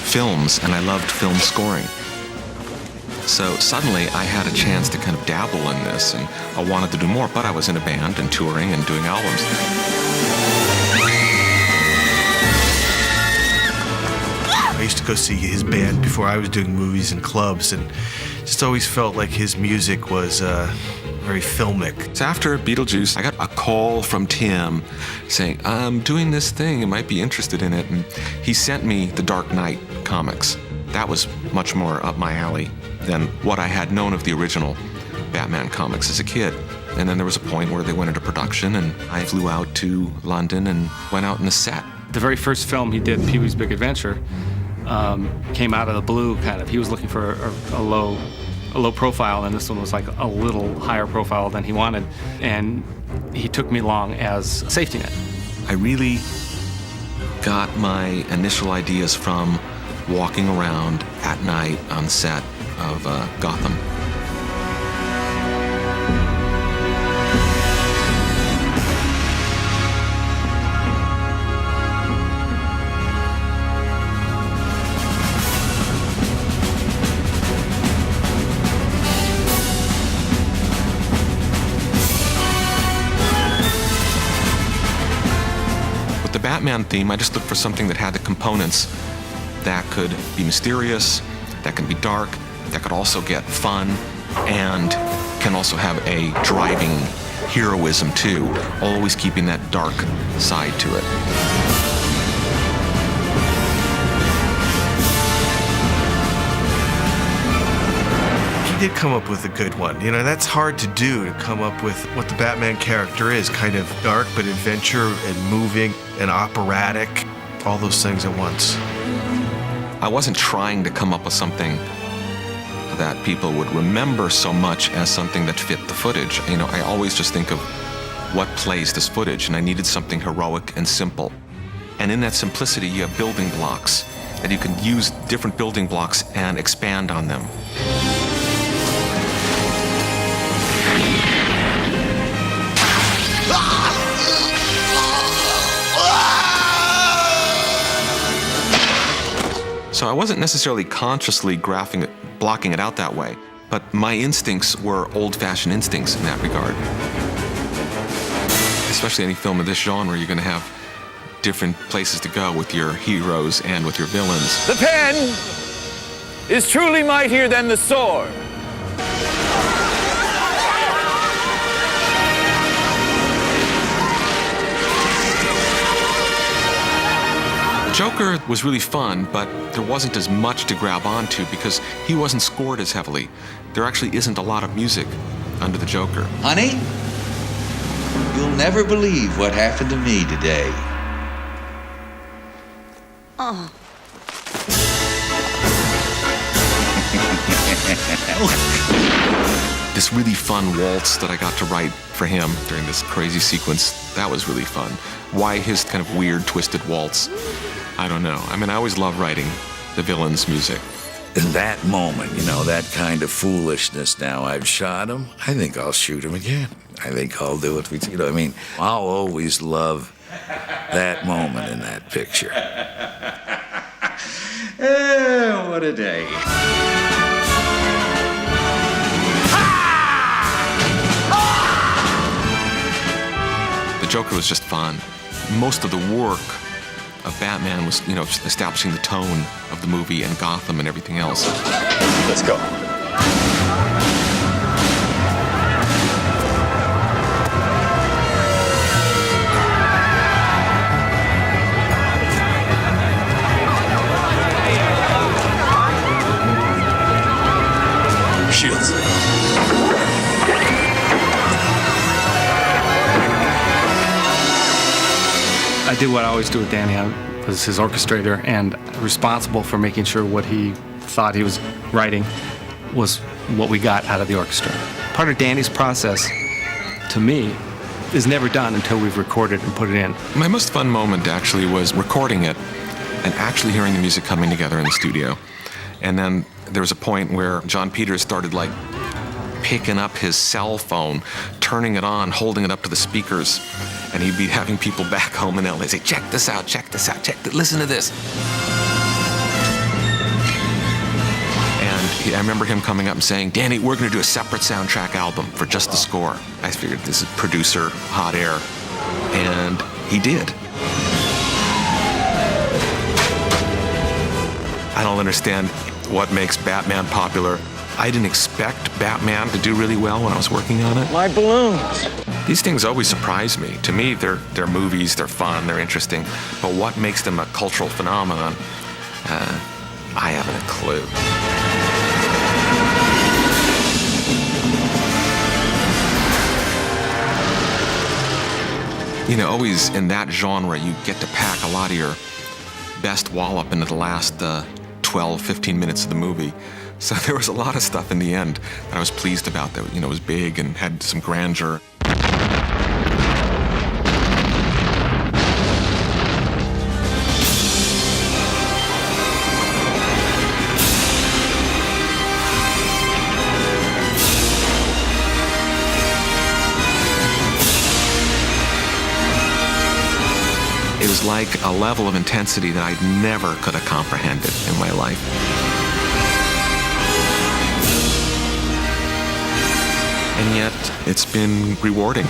films, and I loved film scoring. So suddenly I had a chance to kind of dabble in this, and I wanted to do more, but I was in a band and touring and doing albums. I used to go see his band before I was doing movies and clubs, and just always felt like his music was very filmic. So after Beetlejuice, I got a call from Tim saying, I'm doing this thing, you might be interested in it. And he sent me the Dark Knight comics. That was much more up my alley than what I had known of the original Batman comics as a kid. And then there was a point where they went into production, and I flew out to London and went out in the set. The very first film he did, Pee-wee's Big Adventure, came out of the blue, kind of. He was looking for a low profile, and this one was like a little higher profile than he wanted. And he took me along as a safety net. I really got my initial ideas from walking around at night on the set of Gotham. With the Batman theme, I just looked for something that had the components that could be mysterious, that can be dark, that could also get fun, and can also have a driving heroism too, always keeping that dark side to it. He did come up with a good one. You know, that's hard to do, to come up with what the Batman character is, kind of dark but adventure and moving and operatic, all those things at once. I wasn't trying to come up with something that people would remember so much as something that fit the footage. You know, I always just think of what plays this footage, and I needed something heroic and simple. And in that simplicity, you have building blocks, and you can use different building blocks and expand on them. So I wasn't necessarily consciously blocking it out that way, but my instincts were old-fashioned instincts in that regard. Especially any film of this genre, you're going to have different places to go with your heroes and with your villains. The pen is truly mightier than the sword. Joker was really fun, but there wasn't as much to grab onto because he wasn't scored as heavily. There actually isn't a lot of music under the Joker. Honey, you'll never believe what happened to me today. Oh. This really fun waltz that I got to write for him during this crazy sequence, that was really fun. Why his kind of weird, twisted waltz? I don't know. I mean, I always love writing the villain's music. In that moment, you know, that kind of foolishness, now I've shot him, I think I'll shoot him again. I think I'll do it. You know, I mean, I'll always love that moment in that picture. What a day. The Joker was just fun. Most of the work of Batman was, you know, establishing the tone of the movie and Gotham and everything else. Let's go. Shields. I did what I always do with Danny. I was his orchestrator and responsible for making sure what he thought he was writing was what we got out of the orchestra. Part of Danny's process, to me, is never done until we've recorded and put it in. My most fun moment actually was recording it and actually hearing the music coming together in the studio. And then there was a point where John Peters started like picking up his cell phone, turning it on, holding it up to the speakers, and he'd be having people back home in LA say, check this out, listen to this. I remember him coming up and saying, Danny, we're going to do a separate soundtrack album for just the score. I figured this is producer, hot air. And he did. I don't understand what makes Batman popular. I didn't expect Batman to do really well when I was working on it. My balloons. These things always surprise me. To me, they're movies, they're fun, they're interesting. But what makes them a cultural phenomenon, I haven't a clue. You know, always in that genre, you get to pack a lot of your best wallop into the last 12, 15 minutes of the movie. So there was a lot of stuff in the end that I was pleased about that, you know, was big and had some grandeur. It was like a level of intensity that I never could have comprehended in my life. And yet, it's been rewarding.